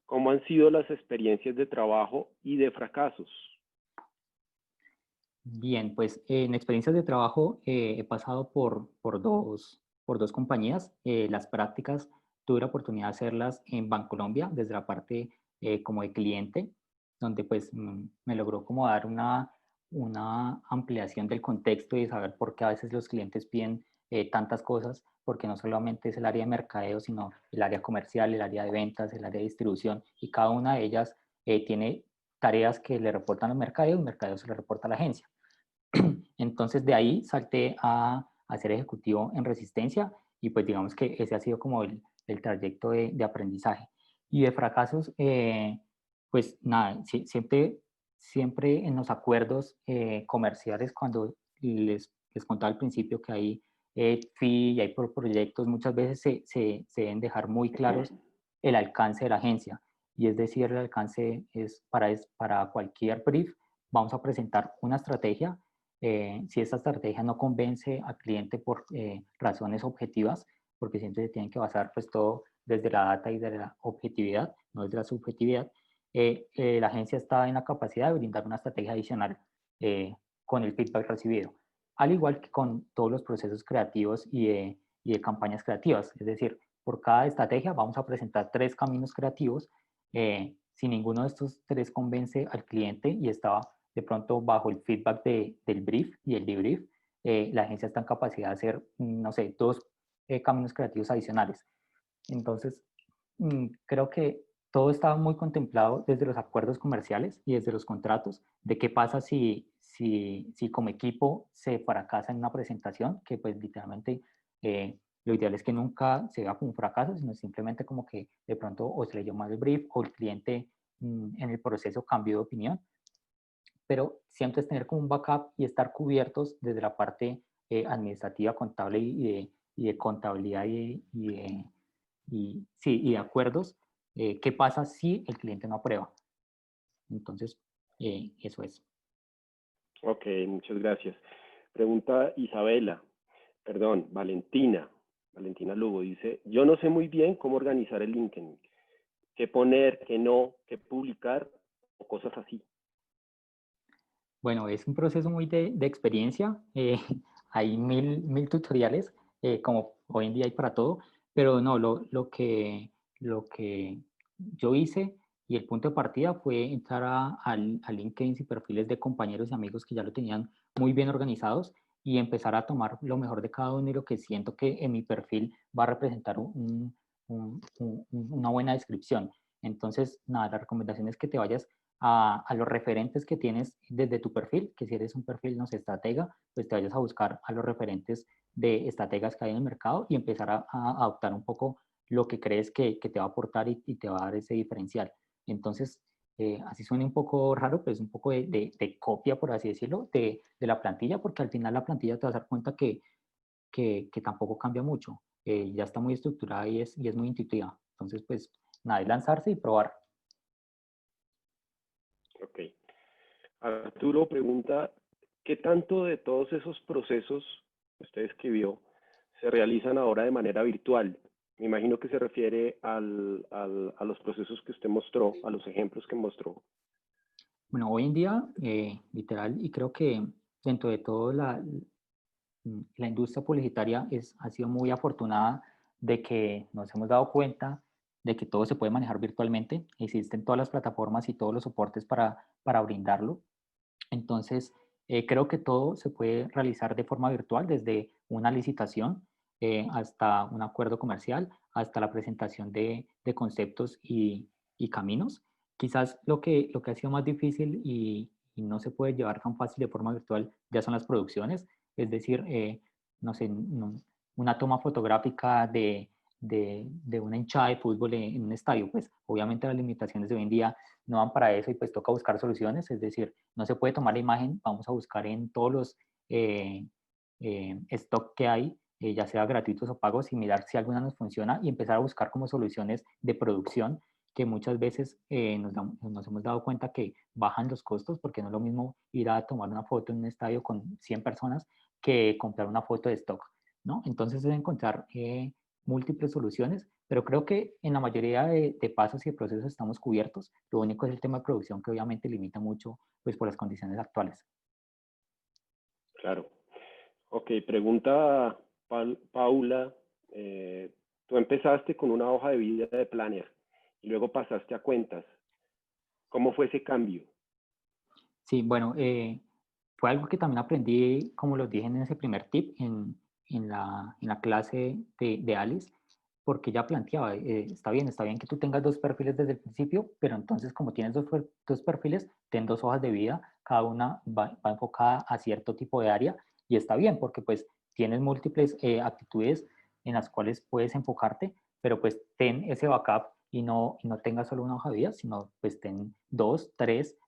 ¿cómo han sido las experiencias de trabajo y de fracasos? Bien, pues en experiencias de trabajo he pasado por dos compañías. Las prácticas tuve la oportunidad de hacerlas en Bancolombia desde la parte como de cliente, donde pues me logró como dar una ampliación del contexto y de saber por qué a veces los clientes piden tantas cosas, porque no solamente es el área de mercadeo, sino el área comercial, el área de ventas, el área de distribución, y cada una de ellas tiene tareas que le reportan al mercadeo y el mercadeo se le reporta a la agencia. Entonces de ahí salté a ser ejecutivo en Resistencia y pues digamos que ese ha sido como el trayecto de aprendizaje. Y de fracasos, pues nada, siempre en los acuerdos comerciales, cuando les contaba al principio que hay fee y hay por proyectos, muchas veces se deben dejar muy claros el alcance de la agencia. Y es decir, el alcance es para cualquier brief, vamos a presentar una estrategia. Si esta estrategia no convence al cliente por razones objetivas, porque siempre se tienen que basar pues todo desde la data y de la objetividad, no desde la subjetividad, la agencia está en la capacidad de brindar una estrategia adicional con el feedback recibido, al igual que con todos los procesos creativos y de campañas creativas. Es decir, por cada estrategia vamos a presentar 3 caminos creativos. Si ninguno de estos 3 convence al cliente y está de pronto bajo el feedback del brief y el debrief, la agencia está en capacidad de hacer, no sé, 2 caminos creativos adicionales. Entonces, creo que todo estaba muy contemplado desde los acuerdos comerciales y desde los contratos, de qué pasa si como equipo se fracasa en una presentación, que pues literalmente lo ideal es que nunca se vea como un fracaso, sino simplemente como que de pronto o se leyó mal el brief o el cliente en el proceso cambió de opinión, pero siempre es tener como un backup y estar cubiertos desde la parte administrativa, contable y de contabilidad sí, y de acuerdos. ¿Qué pasa si el cliente no aprueba? Entonces, eso es. Ok, muchas gracias. Pregunta Isabela, perdón, Valentina Lugo dice, yo no sé muy bien cómo organizar el LinkedIn, qué poner, qué no, qué publicar o cosas así. Bueno, es un proceso muy de experiencia. Hay mil tutoriales, como hoy en día hay para todo, pero no, lo que yo hice y el punto de partida fue entrar a LinkedIn y perfiles de compañeros y amigos que ya lo tenían muy bien organizados y empezar a tomar lo mejor de cada uno y lo que siento que en mi perfil va a representar una buena descripción. Entonces, nada, la recomendación es que te vayas a los referentes que tienes desde tu perfil, que si eres un perfil, no sé, estratega, pues te vayas a buscar a los referentes de estrategas que hay en el mercado y empezar a adoptar un poco lo que crees que te va a aportar y te va a dar ese diferencial. Entonces, así suena un poco raro, pero es un poco de copia, por así decirlo, de la plantilla, porque al final la plantilla te vas a dar cuenta que tampoco cambia mucho. Ya está muy estructurada y es muy intuitiva. Entonces, pues nada, es lanzarse y probar. Ok. Arturo pregunta, ¿qué tanto de todos esos procesos que usted escribió se realizan ahora de manera virtual? Me imagino que se refiere a los procesos que usted mostró, a los ejemplos que mostró. Bueno, hoy en día, literal, y creo que dentro de todo la industria publicitaria ha sido muy afortunada de que nos hemos dado cuenta de que todo se puede manejar virtualmente. Existen todas las plataformas y todos los soportes para brindarlo. Entonces, creo que todo se puede realizar de forma virtual, desde una licitación hasta un acuerdo comercial, hasta la presentación de conceptos y caminos. Quizás lo que ha sido más difícil y no se puede llevar tan fácil de forma virtual ya son las producciones, es decir, no sé, una toma fotográfica de una hinchada de fútbol en un estadio, pues obviamente las limitaciones de hoy en día no van para eso y pues toca buscar soluciones, es decir, no se puede tomar la imagen, vamos a buscar en todos los stock que hay, ya sea gratuitos o pagos, y mirar si alguna nos funciona y empezar a buscar como soluciones de producción que muchas veces nos hemos dado cuenta que bajan los costos, porque no es lo mismo ir a tomar una foto en un estadio con 100 personas que comprar una foto de stock, ¿no? Entonces es encontrar múltiples soluciones, pero creo que en la mayoría de pasos y de procesos estamos cubiertos. Lo único es el tema de producción que obviamente limita mucho pues por las condiciones actuales. Claro. Ok, pregunta Paula, tú empezaste con una hoja de vida de planner y luego pasaste a cuentas. ¿Cómo fue ese cambio? Sí, bueno, fue algo que también aprendí, como los dije en ese primer tip, en la clase de Alice, porque ella planteaba, está bien que tú tengas dos perfiles desde el principio, pero entonces como tienes dos perfiles, ten dos hojas de vida, cada una va enfocada a cierto tipo de área y está bien porque pues tienes múltiples actitudes en las cuales puedes enfocarte, pero pues ten ese backup y no tengas solo una hoja de vida, sino pues ten dos, tres,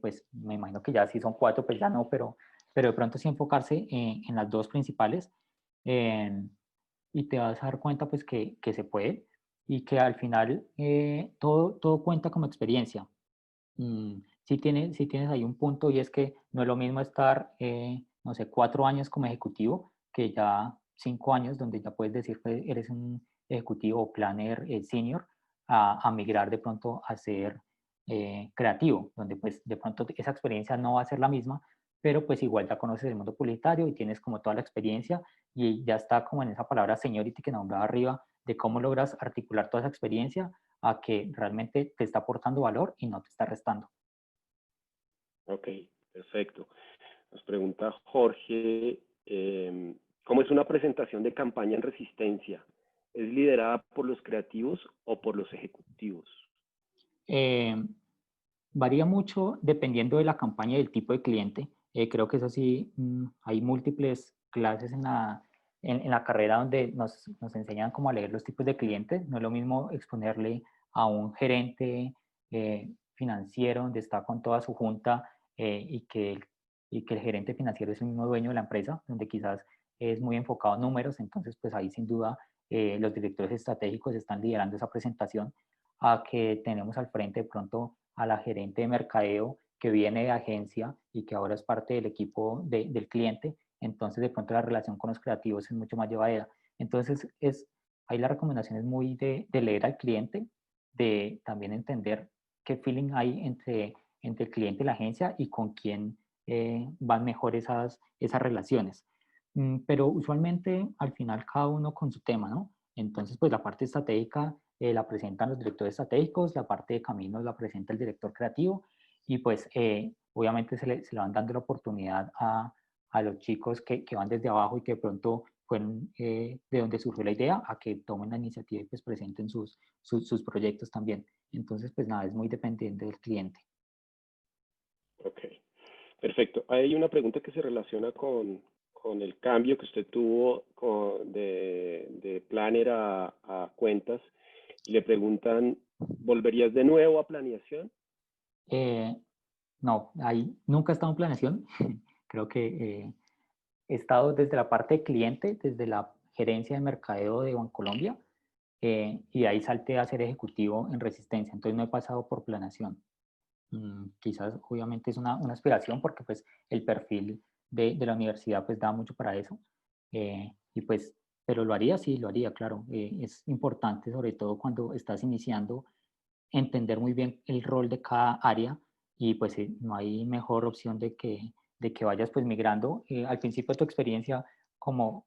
pues me imagino que ya si son cuatro, pues ya no, pero de pronto sí enfocarse en las dos principales. Y te vas a dar cuenta pues que se puede y que al final todo cuenta como experiencia. Sí tienes ahí un punto y es que no es lo mismo estar, no sé, 4 años como ejecutivo que ya 5 años donde ya puedes decir que eres un ejecutivo o planner senior a migrar de pronto a ser creativo, donde pues de pronto esa experiencia no va a ser la misma, pero pues igual ya conoces el mundo publicitario y tienes como toda la experiencia y ya está como en esa palabra seniority que nombraba arriba de cómo logras articular toda esa experiencia a que realmente te está aportando valor y no te está restando. Ok, perfecto. Nos pregunta Jorge, ¿cómo es una presentación de campaña en Resistencia? ¿Es liderada por los creativos o por los ejecutivos? Eh, Varía mucho dependiendo de la campaña y del tipo de cliente. Creo que eso sí, hay múltiples clases en la carrera donde nos enseñan cómo a leer los tipos de clientes. No es lo mismo exponerle a un gerente financiero donde está con toda su junta y que el gerente financiero es el mismo dueño de la empresa, donde quizás es muy enfocado en números. Entonces, pues ahí sin duda los directores estratégicos están liderando esa presentación, a que tenemos al frente de pronto a la gerente de mercadeo que viene de agencia y que ahora es parte del equipo del cliente. Entonces, de pronto la relación con los creativos es mucho más llevadera. Entonces, ahí la recomendación es muy de leer al cliente, de también entender qué feeling hay entre el cliente y la agencia y con quién van mejor esas relaciones. Pero usualmente al final cada uno con su tema, ¿no? Entonces, pues la parte estratégica la presentan los directores estratégicos, la parte de caminos la presenta el director creativo y pues obviamente se le van dando la oportunidad a los chicos que van desde abajo y que de pronto fueron de donde surgió la idea a que tomen la iniciativa y pues presenten sus proyectos también. Entonces, pues nada, es muy dependiente del cliente. Ok, perfecto. Hay una pregunta que se relaciona con el cambio que usted tuvo de Planner a cuentas. Y le preguntan, ¿volverías de nuevo a planeación? Eh, no, ahí nunca he estado en planeación. Creo que he estado desde la parte de cliente, desde la gerencia de mercadeo de Bancolombia, y ahí salté a ser ejecutivo en Resistencia. Entonces no he pasado por planeación. Quizás obviamente es una aspiración porque pues el perfil de la universidad pues da mucho para eso. Y pues, pero lo haría, sí, lo haría, claro. Es importante, sobre todo cuando estás iniciando, entender muy bien el rol de cada área y pues no hay mejor opción de que vayas pues migrando. Al principio de tu experiencia como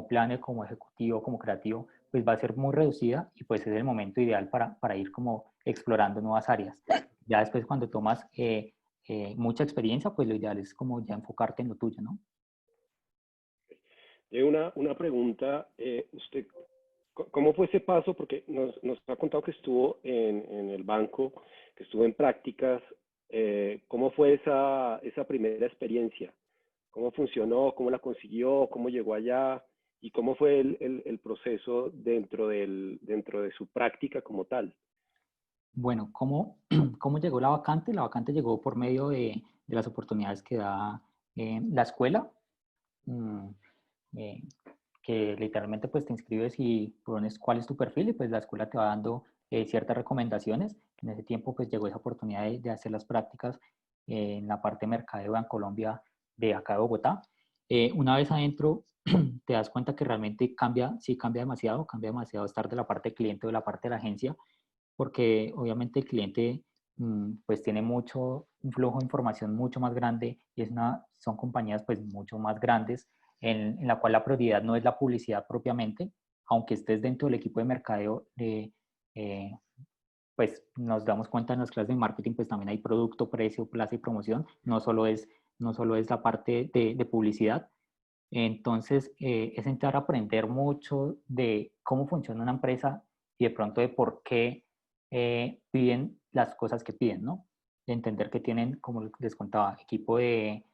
planner, como ejecutivo, como creativo, pues va a ser muy reducida y pues es el momento ideal para ir como explorando nuevas áreas. Ya después cuando tomas mucha experiencia, pues lo ideal es como ya enfocarte en lo tuyo, ¿no? Una pregunta, usted, ¿cómo fue ese paso? Porque nos ha contado que estuvo en el banco, que estuvo en prácticas. ¿Cómo fue esa primera experiencia? ¿Cómo funcionó? ¿Cómo la consiguió? ¿Cómo llegó allá? ¿Y cómo fue el proceso dentro de su práctica como tal? Bueno, ¿cómo llegó la vacante? La vacante llegó por medio de las oportunidades que da la escuela. mm, eh, que literalmente pues te inscribes y pones cuál es tu perfil y pues la escuela te va dando ciertas recomendaciones. En ese tiempo pues llegó esa oportunidad de hacer las prácticas en la parte de mercadeo en Colombia de acá de Bogotá. Una vez adentro te das cuenta que realmente cambia, sí cambia demasiado estar de la parte de cliente o de la parte de la agencia, porque obviamente el cliente pues tiene un flujo de información mucho más grande y son compañías pues mucho más grandes en la cual la prioridad no es la publicidad propiamente, aunque estés dentro del equipo de mercadeo, eh, pues nos damos cuenta en las clases de marketing, pues también hay producto, precio, plaza y promoción, no solo es la parte de publicidad. Entonces, es entrar a aprender mucho de cómo funciona una empresa y de pronto de por qué piden las cosas que piden, ¿no? De entender que tienen, como les contaba, equipo de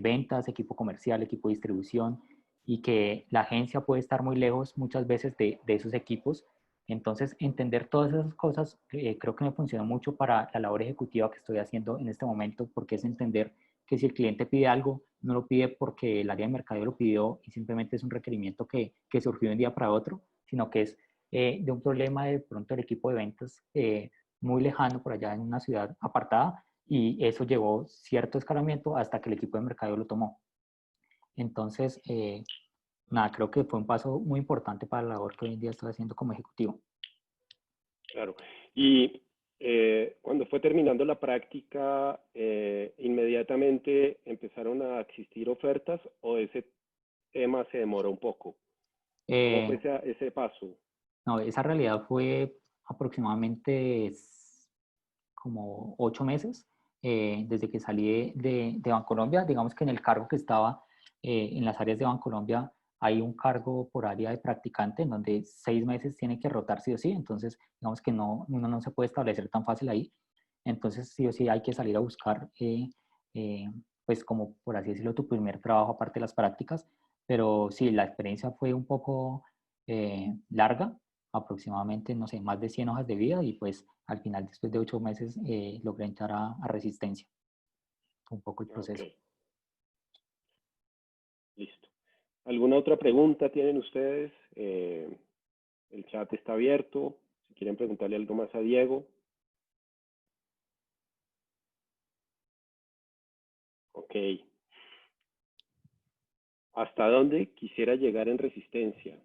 ventas, equipo comercial, equipo de distribución y que la agencia puede estar muy lejos muchas veces de esos equipos. Entonces, entender todas esas cosas creo que me funcionó mucho para la labor ejecutiva que estoy haciendo en este momento, porque es entender que si el cliente pide algo, no lo pide porque el área de mercadeo lo pidió y simplemente es un requerimiento que surgió de un día para otro, sino que es de un problema de pronto del equipo de ventas muy lejano por allá en una ciudad apartada y eso llevó cierto escalamiento hasta que el equipo de mercadeo lo tomó. Entonces, nada, creo que fue un paso muy importante para la labor que hoy en día estoy haciendo como ejecutivo. Claro. Y cuando fue terminando la práctica, ¿inmediatamente empezaron a existir ofertas o ese tema se demoró un poco? ¿Cómo fue Eh, ese paso? no, esa realidad fue aproximadamente como 8 meses desde que salí de Bancolombia. Digamos que en el cargo que estaba en las áreas de Bancolombia hay un cargo por área de practicante en donde 6 meses tiene que rotar sí o sí, entonces digamos que no, uno no se puede establecer tan fácil ahí, entonces sí o sí hay que salir a buscar, pues como por así decirlo, tu primer trabajo aparte de las prácticas, pero sí, la experiencia fue un poco larga, aproximadamente, no sé, más de 100 hojas de vida y pues al final, después de 8 meses, logré entrar a resistencia. Un poco el Ok, proceso. listo. ¿Alguna otra pregunta tienen ustedes? El chat está abierto. Si quieren preguntarle algo más a Diego. Ok. ¿Hasta dónde quisiera llegar en resistencia?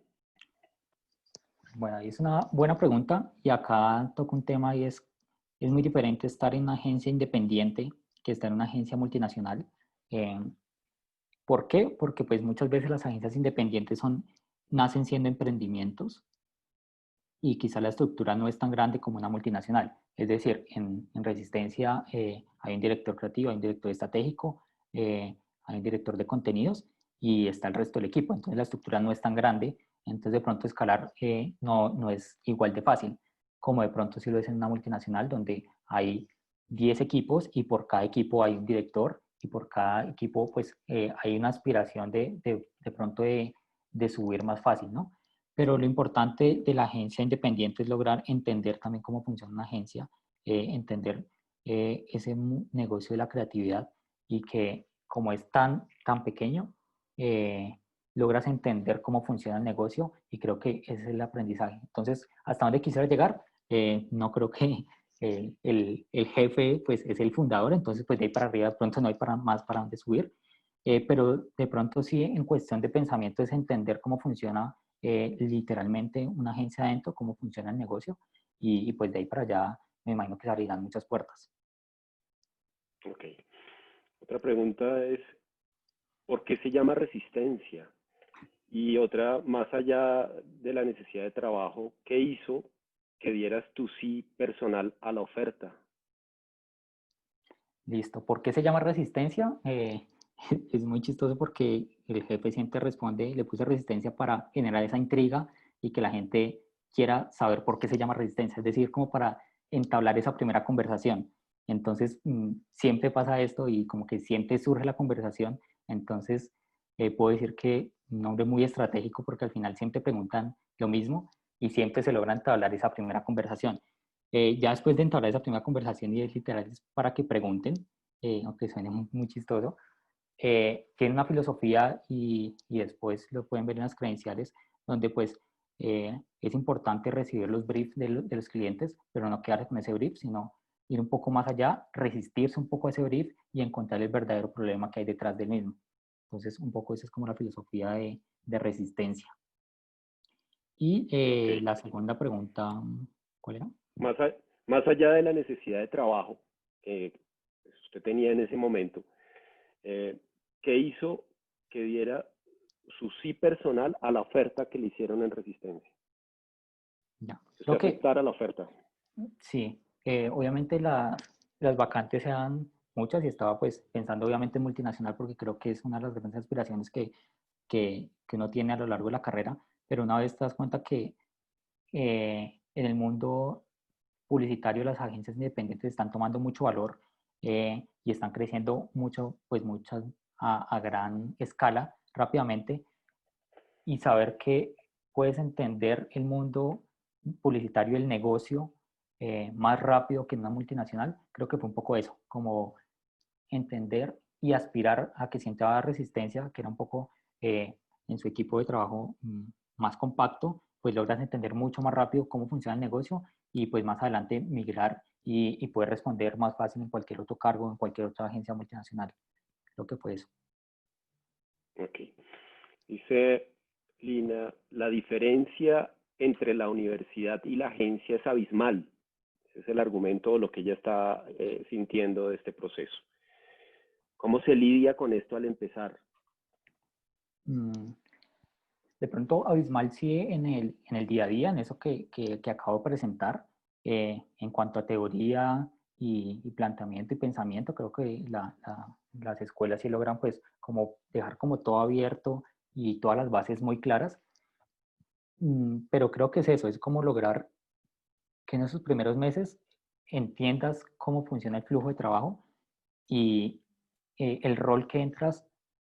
Bueno, es una buena pregunta y acá toco un tema y es muy diferente estar en una agencia independiente que estar en una agencia multinacional. Eh, ¿Por qué? Porque pues muchas veces las agencias independientes nacen siendo emprendimientos y quizá la estructura no es tan grande como una multinacional. Es decir, en Resistencia hay un director creativo, hay un director estratégico, hay un director de contenidos y está el resto del equipo. Entonces la estructura no es tan grande, entonces de pronto escalar no es igual de fácil, como de pronto si lo es en una multinacional donde hay 10 equipos y por cada equipo hay un director y por cada equipo pues hay una aspiración de pronto de subir más fácil, ¿no? Pero lo importante de la agencia independiente es lograr entender también cómo funciona una agencia, entender ese negocio de la creatividad y que como es tan pequeño, eh, logras entender cómo funciona el negocio y creo que ese es el aprendizaje. Entonces, hasta dónde quisiera llegar, no creo que el jefe pues es el fundador, entonces pues de ahí para arriba de pronto no hay más para dónde subir, pero de pronto sí en cuestión de pensamiento es entender cómo funciona literalmente una agencia adentro, cómo funciona el negocio y pues de ahí para allá me imagino que se abrirán muchas puertas. Ok. Otra pregunta es, ¿por qué se llama resistencia? Y otra, más allá de la necesidad de trabajo, ¿qué hizo que dieras tu sí personal a la oferta? Listo. ¿Por qué se llama resistencia? Es muy chistoso porque el jefe siempre responde, le puse resistencia para generar esa intriga y que la gente quiera saber por qué se llama resistencia, es decir, como para entablar esa primera conversación. Entonces, siempre pasa esto y como que siempre surge la conversación. Entonces, puedo decir que un nombre muy estratégico porque al final siempre preguntan lo mismo y siempre se logra entablar esa primera conversación. Ya después de entablar esa primera conversación y es literal es para que pregunten, aunque suene muy chistoso, tiene una filosofía y después lo pueden ver en las credenciales, donde pues es importante recibir los briefs de los clientes, pero no quedarse con ese brief, sino ir un poco más allá, resistirse un poco a ese brief y encontrar el verdadero problema que hay detrás del mismo. Entonces, un poco esa es como la filosofía de resistencia. Y Okay. la segunda pregunta, ¿cuál era? Más, más allá de la necesidad de trabajo que usted tenía en ese momento, eh, ¿qué hizo que diera su sí personal a la oferta que le hicieron en Resistencia? Ya. Que usted Creo que aceptara la oferta. sí, obviamente las vacantes sean muchas y estaba pues pensando obviamente en multinacional porque creo que es una de las grandes aspiraciones que uno tiene a lo largo de la carrera, pero una vez te das cuenta que en el mundo publicitario las agencias independientes están tomando mucho valor y están creciendo mucho, pues muchas a gran escala rápidamente y saber que puedes entender el mundo publicitario, el negocio más rápido que en una multinacional, creo que fue un poco eso, como entender y aspirar a que sienta resistencia, que era un poco en su equipo de trabajo más compacto, pues logras entender mucho más rápido cómo funciona el negocio y pues más adelante migrar y poder responder más fácil en cualquier otro cargo, en cualquier otra agencia multinacional. Creo que fue eso. Ok. Dice Lina, la diferencia entre la universidad y la agencia es abismal. Ese es el argumento o lo que ella está sintiendo de este proceso. ¿Cómo se lidia con esto al empezar? Mm, De pronto, abismal sí en el día a día, en eso que acabo de presentar, en cuanto a teoría y planteamiento y pensamiento, creo que las escuelas sí logran pues como dejar como todo abierto y todas las bases muy claras. Pero creo que es eso, es como lograr que en esos primeros meses entiendas cómo funciona el flujo de trabajo y el rol que entras,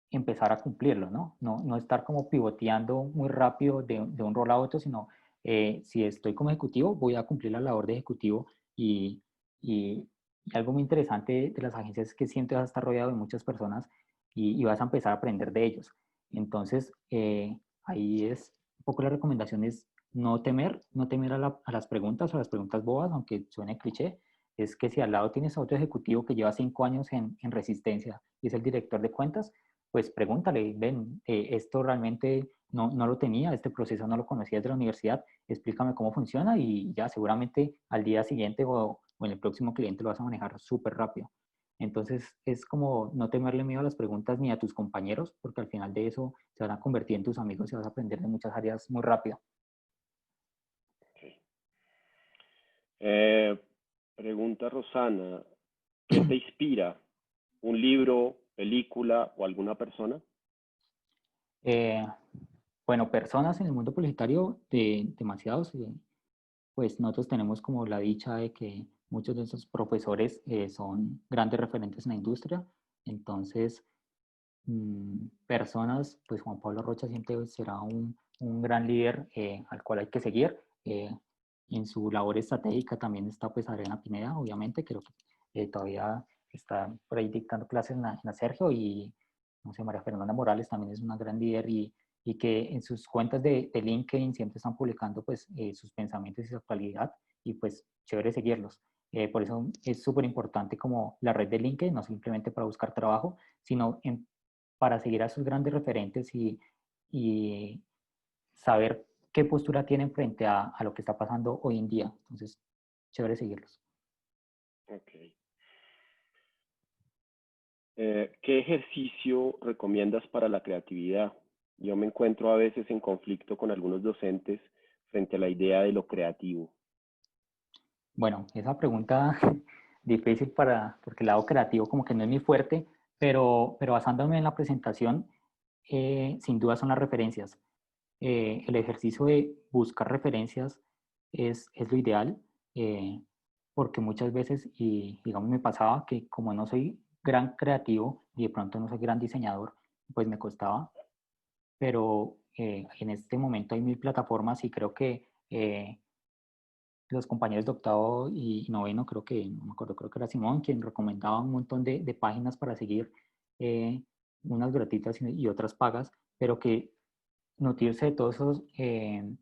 empezar a cumplirlo, ¿no? No estar como pivoteando muy rápido de un rol a otro, sino si estoy como ejecutivo, voy a cumplir la labor de ejecutivo y algo muy interesante de las agencias es que siempre vas a estar rodeado de muchas personas y vas a empezar a aprender de ellos. Entonces, ahí es un poco la recomendación es no temer a las preguntas o a las preguntas bobas, aunque suene cliché, es que si al lado tienes a otro ejecutivo que lleva 5 años en Resistencia y es el director de cuentas, pues pregúntale, ven, esto realmente no lo tenía, este proceso no lo conocía desde la universidad, explícame cómo funciona y ya seguramente al día siguiente o en el próximo cliente lo vas a manejar súper rápido. Entonces es como no temerle miedo a las preguntas ni a tus compañeros, porque al final de eso se van a convertir en tus amigos y vas a aprender de muchas áreas muy rápido. Okay. Pregunta Rosana, ¿qué te inspira? ¿Un libro, película o alguna persona? Eh, bueno, personas en el mundo publicitario, demasiados, pues nosotros tenemos como la dicha de que muchos de esos profesores son grandes referentes en la industria. Entonces, personas, pues Juan Pablo Rocha siempre será un gran líder al cual hay que seguir. En su labor estratégica también está pues Adriana Pineda, obviamente, creo que todavía está por ahí dictando clases en la Sergio y, no sé, María Fernanda Morales también es una gran líder y que en sus cuentas de LinkedIn siempre están publicando pues sus pensamientos y su actualidad y pues chévere seguirlos. Por eso es súper importante como la red de LinkedIn, no simplemente para buscar trabajo, sino para seguir a sus grandes referentes y saber qué postura tienen frente a lo que está pasando hoy en día. Entonces, chévere seguirlos. Ok. ¿Qué ejercicio recomiendas para la creatividad? Yo me encuentro a veces en conflicto con algunos docentes frente a la idea de lo creativo. Bueno, esa pregunta difícil porque el lado creativo como que no es muy fuerte, pero basándome en la presentación, sin duda son las referencias. El ejercicio de buscar referencias es lo ideal, eh, porque muchas veces, y digamos me pasaba que como no soy gran creativo y de pronto no soy gran diseñador, pues me costaba, pero en este momento hay 1000 plataformas y creo que los compañeros de octavo y noveno, creo que, no me acuerdo, creo que era Simón, quien recomendaba un montón de páginas para seguir, eh, unas gratuitas y otras pagas, pero que nutrirse de todos esos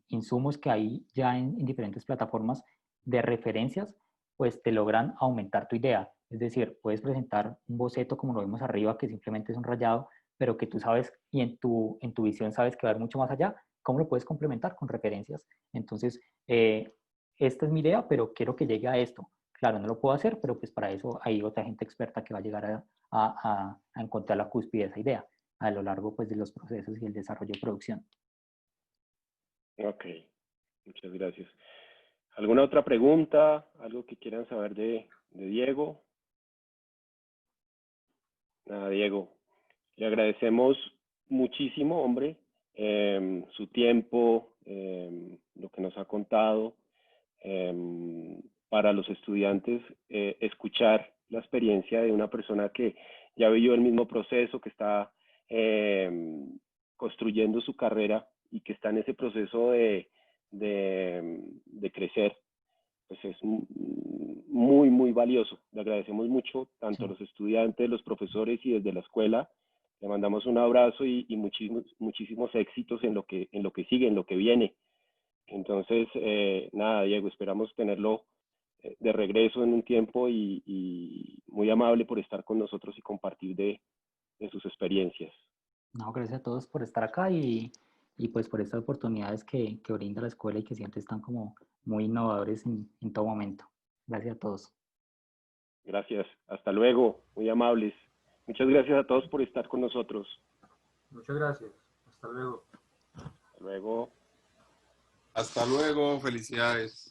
insumos que hay ya en diferentes plataformas de referencias, pues te logran aumentar tu idea. Es decir, puedes presentar un boceto como lo vemos arriba, que simplemente es un rayado, pero que tú sabes y en tu visión sabes que va a ir mucho más allá. ¿Cómo lo puedes complementar con referencias? Entonces, esta es mi idea, pero quiero que llegue a esto. Claro, no lo puedo hacer, pero pues para eso hay otra gente experta que va a llegar a encontrar la cúspide de esa idea a lo largo pues, de los procesos y el desarrollo de producción. Ok, muchas gracias. ¿Alguna otra pregunta? ¿Algo que quieran saber de Diego? Nada, Diego. Le agradecemos muchísimo, hombre, su tiempo, lo que nos ha contado. Para los estudiantes, escuchar la experiencia de una persona que ya vivió el mismo proceso, que está construyendo su carrera y que está en ese proceso de crecer, pues es muy, muy valioso. Le agradecemos mucho tanto a Sí. los estudiantes, los profesores y desde la escuela. Le mandamos un abrazo y muchísimos éxitos en lo que sigue, en lo que viene. Entonces, nada, Diego, esperamos tenerlo de regreso en un tiempo y muy amable por estar con nosotros y compartir de sus experiencias. No, gracias a todos por estar acá y pues por estas oportunidades que brinda la escuela y que siempre están como muy innovadores en todo momento. Gracias a todos. Gracias, hasta luego, muy amables. Muchas gracias a todos por estar con nosotros. Muchas gracias. Hasta luego. Hasta luego. Hasta luego, felicidades.